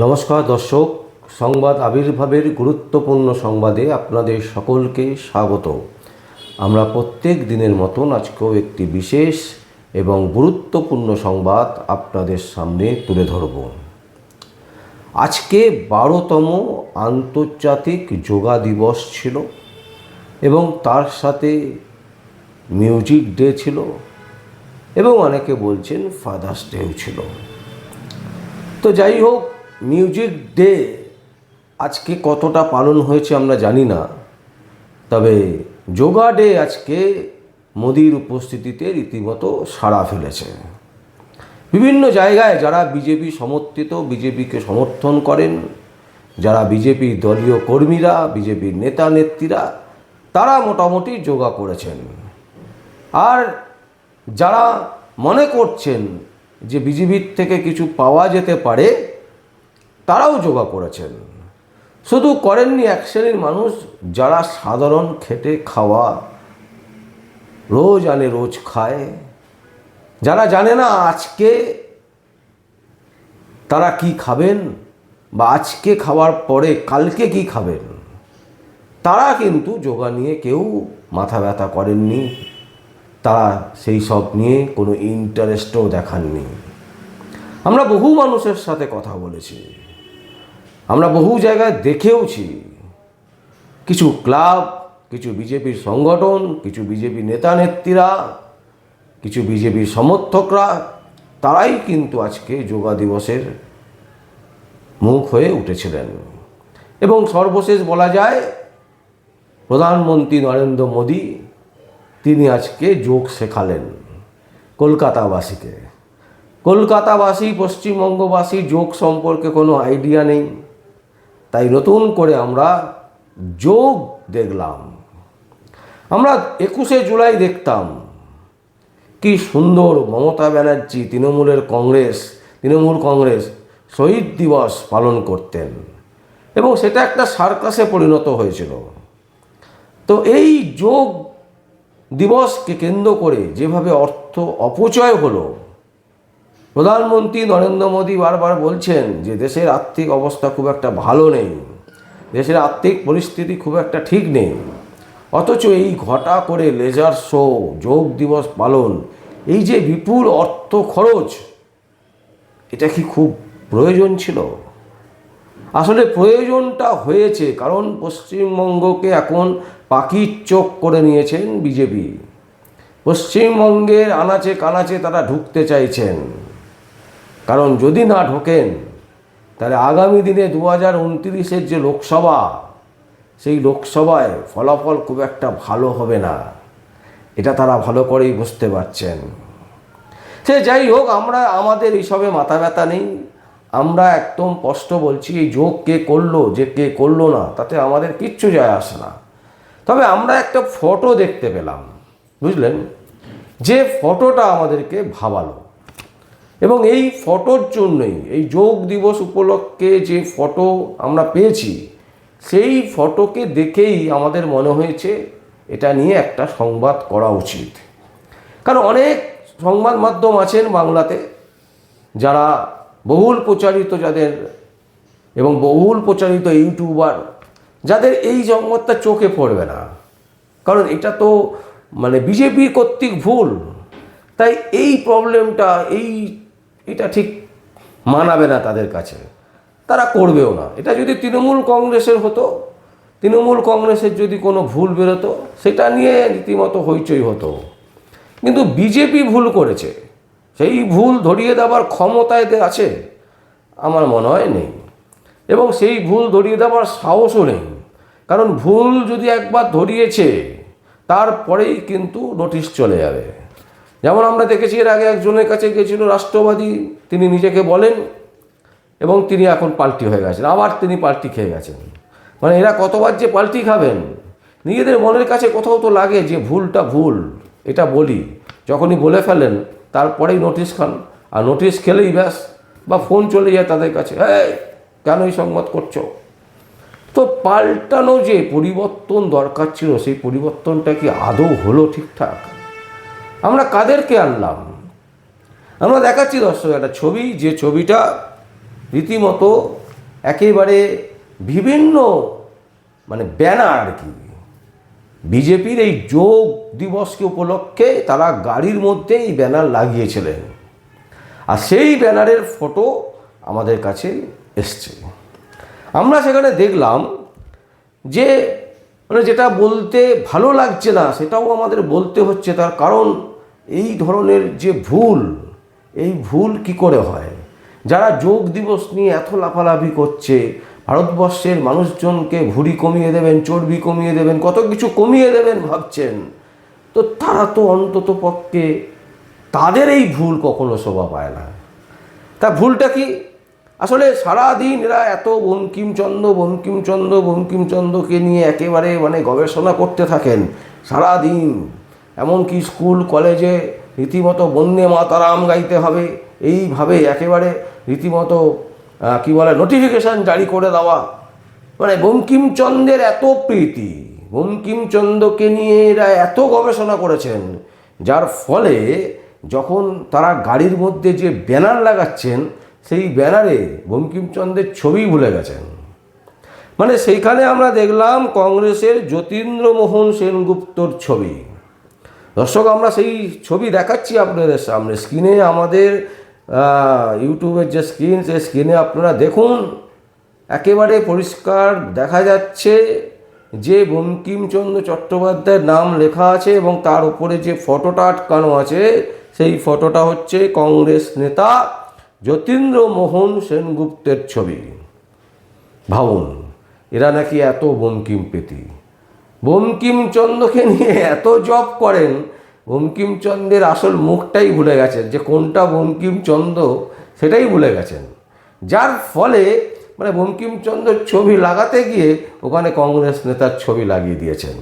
নমস্কার দর্শক, সংবাদ আবির্ভাবের গুরুত্বপূর্ণ সংবাদে আপনাদের সকলকে স্বাগত। আমরা প্রত্যেক দিনের মতন আজকেও একটি বিশেষ এবং গুরুত্বপূর্ণ সংবাদ আপনাদের সামনে তুলে ধরব। আজকে 12তম আন্তর্জাতিক যোগা দিবস ছিল এবং তার সাথে মিউজিক ডে ছিল এবং অনেকে বলছেন ফাদার্স ডেও ছিল। তো যাই হোক, মিউজিক ডে আজকে কতটা পালন হয়েছে আমরা জানি না, তবে যোগা ডে আজকে মোদির উপস্থিতিতে রীতিমতো সাড়া ফেলেছে। বিভিন্ন জায়গায় যারা বিজেপি সমর্থিত, বিজেপিকে সমর্থন করেন, যারা বিজেপি দলীয় কর্মীরা, বিজেপির নেতা নেত্রীরা, তারা মোটামুটি যোগা করেছেন। আর যারা মনে করছেন যে বিজেপির থেকে কিছু পাওয়া যেতে পারে, তারাও যোগা করেছেন। শুধু করেননি এক শ্রেণীর মানুষ যারা সাধারণ খেটে খাওয়া, রোজ আনে রোজ খায়, যারা জানে না আজকে তারা কি খাবেন বা আজকে খাওয়ার পরে কালকে কি খাবেন, তারা কিন্তু যোগা নিয়ে কেউ মাথা ব্যথা করেননি। তারা সেই সব নিয়ে কোনো ইন্টারেস্টও দেখাননি। আমরা বহু মানুষের সাথে কথা বলেছি, আমরা বহু জায়গায় দেখেওছি। কিছু ক্লাব, কিছু বিজেপির সংগঠন, কিছু বিজেপি নেতা নেত্রীরা, কিছু বিজেপির সমর্থকরা, তারাই কিন্তু আজকে যোগা দিবসের মুখ হয়ে উঠেছিলেন। এবং সর্বশেষ বলা যায়, প্রধানমন্ত্রী নরেন্দ্র মোদী তিনি আজকে যোগ শেখালেন কলকাতাবাসীকে। কলকাতাবাসী, পশ্চিমবঙ্গবাসী যোগ সম্পর্কে কোনো আইডিয়া নেই, তাই নতুন করে আমরা যোগ দেখলাম। আমরা 21শে জুলাই দেখতাম কি সুন্দর মমতা ব্যানার্জি তৃণমূল কংগ্রেস শহীদ দিবস পালন করতেন এবং সেটা একটা সার্কাসে পরিণত হয়েছিল। তো এই যোগ দিবসকে কেন্দ্র করে যেভাবে অর্থ অপচয় হলো, প্রধানমন্ত্রী নরেন্দ্র মোদী বারবার বলছেন যে দেশের আর্থিক অবস্থা খুব একটা ভালো নেই, দেশের আর্থিক পরিস্থিতি খুব একটা ঠিক নেই, অথচ এই ঘটা করে লেজার শো, যোগ দিবস পালন, এই যে বিপুল অর্থ খরচ, এটা কি খুব প্রয়োজন ছিল? আসলে প্রয়োজনটা হয়েছে কারণ পশ্চিমবঙ্গকে এখন পাখির চোখ করে নিয়েছেন বিজেপি। পশ্চিমবঙ্গের আনাচে কানাচে তারা ঢুকতে চাইছেন, কারণ যদি না ঢোকেন তাহলে আগামী দিনে 2029-এর যে লোকসভা, সেই লোকসভায় ফলাফল খুব একটা ভালো হবে না, এটা তারা ভালো করেই বুঝতে পারছেন। সে যাই হোক, আমরা আমাদের এইসবে মাথা ব্যথা নেই। আমরা একদম স্পষ্ট বলছি, এই যোগ কে করলো, যে কে করলো না, তাতে আমাদের কিচ্ছু যায় আসে না। তবে আমরা একটা ফটো দেখতে পেলাম, বুঝলেন, যে ফটোটা আমাদেরকে ভাবালো। এবং এই ফটোর জন্যই, এই যোগ দিবস উপলক্ষে যে ফটো আমরা পেয়েছি, সেই ফটোকে দেখেই আমাদের মনে হয়েছে এটা নিয়ে একটা সংবাদ করা উচিত। কারণ অনেক সংবাদ মাধ্যম আছেন বাংলাতে যারা বহুল প্রচারিত, এবং বহুল প্রচারিত ইউটিউবার, যাদের এই সংবাদটা চোখে পড়বে না, কারণ এটা তো বিজেপি কর্তৃক ভুল। তাই এই প্রবলেমটা, এটা ঠিক মানাবে না তাদের কাছে, তারা করবেও না। এটা যদি তৃণমূল কংগ্রেসের হতো, তৃণমূল কংগ্রেসের যদি কোনো ভুল বেরোতো, সেটা নিয়ে রীতিমতো হইচই হতো। কিন্তু বিজেপি ভুল করেছে, সেই ভুল ধরিয়ে দেওয়ার ক্ষমতায় আছে আমার মনে হয় নেই, এবং সেই ভুল ধরিয়ে দেওয়ার সাহসও নেই। কারণ ভুল যদি একবার ধরিয়েছে, তারপরেই কিন্তু নোটিশ চলে যাবে। যেমন আমরা দেখেছি, এর আগে একজনের কাছে গেছিল রাষ্ট্রবাদী, তিনি নিজেকে বলেন, এবং তিনি এখন পাল্টি হয়ে গেছেন, আবার তিনি পাল্টি খেয়ে গেছেন। এরা কতবার যে পাল্টি খাবেন, নিজেদের মনের কাছে কোথাও তো লাগে যে ভুলটা ভুল, এটা বলি। যখনই বলে ফেলেন তারপরেই নোটিশ খান, আর নোটিশ খেলেই ব্যাস, বা ফোন চলে যায় তাদের কাছে, কেন এই সংবাদ করছো? তো পাল্টানো যে পরিবর্তন দরকার ছিল, সেই পরিবর্তনটা কি আদৌ হলো ঠিকঠাক? আমরা কাদেরকে আনলাম? আমরা দেখাচ্ছি দর্শক একটা ছবি, যে ছবিটা রীতিমতো একেবারে বিভিন্ন মানে ব্যানার আর কি, বিজেপির এই যোগ দিবসকে উপলক্ষে তারা গাড়ির মধ্যে এই ব্যানার লাগিয়েছিলেন, আর সেই ব্যানারের ফটো আমাদের কাছে এসছে। আমরা সেখানে দেখলাম যে মানে যেটা বলতে ভালো লাগছে না সেটাও আমাদের বলতে হচ্ছে, তার কারণ এই ধরনের যে ভুল, এই ভুল কি করে হয়? যারা যোগ দিবস নিয়ে এত লাফালাফি করছে, ভারতবর্ষের মানুষজনকে ভুঁড়ি কমিয়ে দেবেন, চর্বি কমিয়ে দেবেন, কত কিছু কমিয়ে দেবেন ভাবছেন, তো তারা তো অন্তত পক্ষে তাদের এই ভুল কখনো শোভা পায় না। তা ভুলটা কি? আসলে সারাদিন এরা এত বঙ্কিমচন্দ্রকে নিয়ে একেবারে মানে গবেষণা করতে থাকেন সারাদিন, এমনকি স্কুল কলেজে রীতিমতো বন্দে মাতারাম গাইতে হবে, এইভাবে একেবারে রীতিমতো কি বলে নোটিফিকেশান জারি করে দেওয়া। মানে বঙ্কিমচন্দ্রের এত প্রীতি, বঙ্কিমচন্দ্রকে নিয়ে এরা এত গবেষণা করেছেন, যার ফলে যখন তারা গাড়ির মধ্যে যে ব্যানার লাগাচ্ছেন সেই ব্যানারে বঙ্কিমচন্দ্রের ছবি ভুলে গেছেন। মানে সেইখানে আমরা দেখলাম কংগ্রেসের যতীন্দ্রমোহন সেনগুপ্তর ছবি। দর্শক, আমরা সেই ছবি দেখাচ্ছি আপনাদের সামনে স্ক্রিনে, আমাদের ইউটিউবের যে স্ক্রিন, সেই স্ক্রিনে আপনারা দেখুন, একেবারে পরিষ্কার দেখা যাচ্ছে যে বঙ্কিমচন্দ্র চট্টোপাধ্যায়ের নাম লেখা আছে এবং তার উপরে যে ফটোটা আটকানো আছে সেই ফটোটা হচ্ছে কংগ্রেস নেতা যতীন্দ্রমোহন সেনগুপ্তের ছবি। ভাবুন, এরা নাকি এত বঙ্কিমপ্রীতি, বঙ্কিমচন্দ্রকে নিয়ে এত জপ করেন, বঙ্কিমচন্দ্রের আসল মুখটাই ভুলে গেছেন, যে কোনটা বঙ্কিমচন্দ্র সেটাই ভুলে গেছেন, যার ফলে মানে বঙ্কিমচন্দ্রের ছবি লাগাতে গিয়ে ওখানে কংগ্রেস নেতার ছবি লাগিয়ে দিয়েছেন।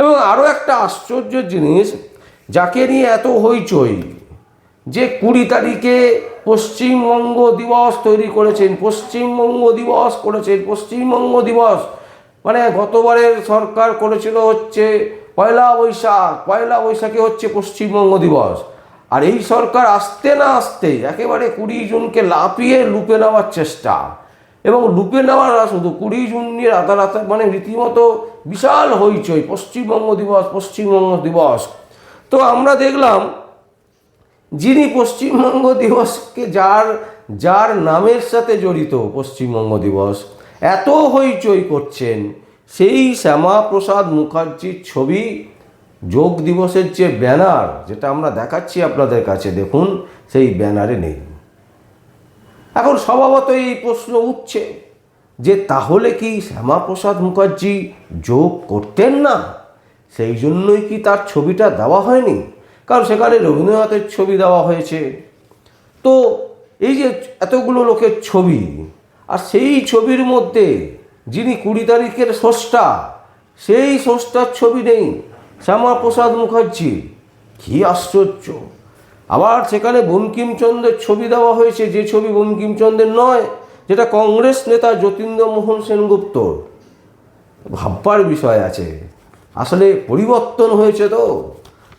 এবং আরও একটা আশ্চর্য জিনিস, যাকে নিয়ে এত হইচই, যে 20 তারিখে পশ্চিমবঙ্গ দিবস তৈরি করেছেন, পশ্চিমবঙ্গ দিবস মানে গতবারের সরকার করেছিল হচ্ছে পয়লা বৈশাখে হচ্ছে পশ্চিমবঙ্গ দিবস, আর এই সরকার আসতে না আসতে একেবারে 20 জুনকে লাফিয়ে লুপে নেওয়ার চেষ্টা, এবং লুপে নেওয়ার শুধু 20 জুন নিয়ে রাতারাতি মানে রীতিমতো বিশাল হইচই, পশ্চিমবঙ্গ দিবস। তো আমরা দেখলাম যিনি পশ্চিমবঙ্গ দিবসকে যার নামের সাথে জড়িত পশ্চিমবঙ্গ দিবস এত হইচই করছেন, সেই শ্যামাপ্রসাদ মুখার্জির ছবি যোগ দিবসের যে ব্যানার, যেটা আমরা দেখাচ্ছি আপনাদের কাছে দেখুন, সেই ব্যানারে নেই। এখন স্বভাবতই এই প্রশ্ন উঠছে যে তাহলে কি শ্যামাপ্রসাদ মুখার্জি যোগ করতেন না? সেই জন্যই কি তার ছবিটা দেওয়া হয়নি? কারণ সেখানে রবীন্দ্রনাথের ছবি দেওয়া হয়েছে। তো এই যে এতগুলো লোকের ছবি, আর সেই ছবির মধ্যে যিনি 20 তারিখের স্রষ্টা, সেই স্রষ্টার ছবি নেই শ্যামাপ্রসাদ মুখার্জি, কী আশ্চর্য। আবার সেখানে বঙ্কিমচন্দ্রের ছবি দেওয়া হয়েছে, যে ছবি বঙ্কিমচন্দ্রের নয়, যেটা কংগ্রেস নেতা যতীন্দ্রমোহন সেনগুপ্তর। ভাববার বিষয় আছে, আসলে পরিবর্তন হয়েছে, তো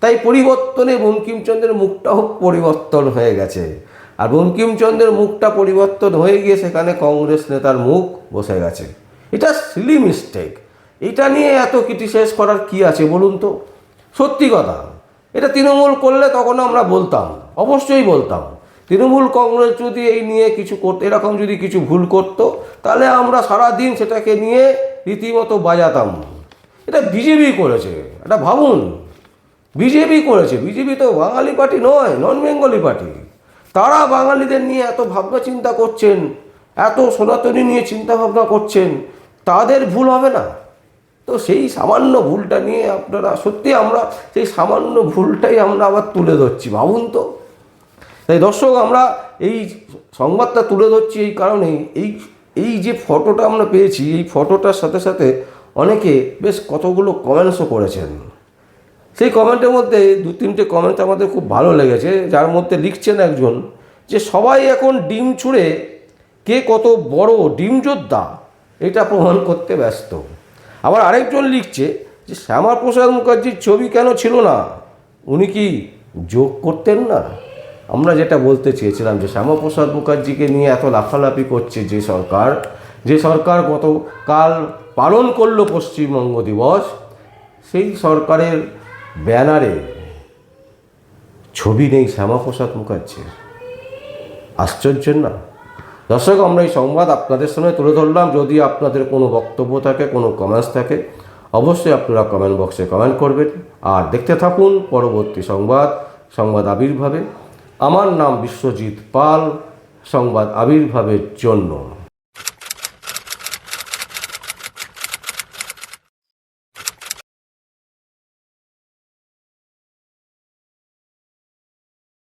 তাই পরিবর্তনে বঙ্কিমচন্দ্রের মুখটাও পরিবর্তন হয়ে গেছে, আর বঙ্কিমচন্দ্রের মুখটা পরিবর্তন হয়ে গিয়ে সেখানে কংগ্রেস নেতার মুখ বসে গেছে। এটা সিলি মিস্টেক, এটা নিয়ে এত ক্রিটিসাইজ করার কি আছে বলুন তো? সত্যি কথা, এটা তৃণমূল করলে তখন আমরা বলতাম, অবশ্যই বলতাম। তৃণমূল কংগ্রেস যদি এই নিয়ে কিছু করতো, এরকম যদি কিছু ভুল করতো, তাহলে আমরা সারাদিন সেটাকে নিয়ে রীতিমতো বাজাতাম। এটা বিজেপি করেছে, এটা ভাবুন, বিজেপি করেছে। বিজেপি তো বাঙালি পার্টি নয়, নন বেঙ্গলি পার্টি। তারা বাঙালিদের নিয়ে এত ভাবনা চিন্তা করছেন, এত সনাতনী নিয়ে চিন্তা ভাবনা করছেন, তাদের ভুল হবে না? তো সেই সামান্য ভুলটা নিয়ে আপনারা সত্যি, আমরা সেই সামান্য ভুলটাই আমরা আবার তুলে ধরছি, ভাবুন তো। তাই দর্শক, আমরা এই সংবাদটা তুলে ধরছি এই কারণেই, এই যে ফটোটা আমরা পেয়েছি, এই ফটোটার সাথে সাথে অনেকে বেশ কতগুলো কমেন্টসও করেছেন। সেই কমেন্টের মধ্যে 2-3টে কমেন্ট আমাদের খুব ভালো লেগেছে, যার মধ্যে লিখছেন একজন যে সবাই এখন ডিম ছুঁড়ে কে কত বড় ডিম যোদ্ধা এটা প্রমাণ করতে ব্যস্ত। আবার আরেকজন লিখছে যে শ্যামাপ্রসাদ মুখার্জির ছবি কেন ছিল না, উনি কি যোগ করতেন না? আমরা যেটা বলতে চেয়েছিলাম যে শ্যামাপ্রসাদ মুখার্জিকে নিয়ে এত লাফালাফি করছে যে সরকার গতকাল পালন করলো পশ্চিমবঙ্গ দিবস, সেই সরকারের ব্যানারে ছবি নেই শ্যামাপ্রসাদ মুখার্জির। আশ্চর্য না? দর্শক, আমরা এই সংবাদ আপনাদের সামনে তুলে ধরলাম। যদি আপনাদের কোনো বক্তব্য থাকে, কোনো কমেন্টস থাকে, অবশ্যই আপনারা কমেন্ট বক্সে কমেন্ট করবেন। আর দেখতে থাকুন পরবর্তী সংবাদ আবির্ভাবে। আমার নাম বিশ্বজিৎ পাল, সংবাদ আবির্ভাবের জন্য।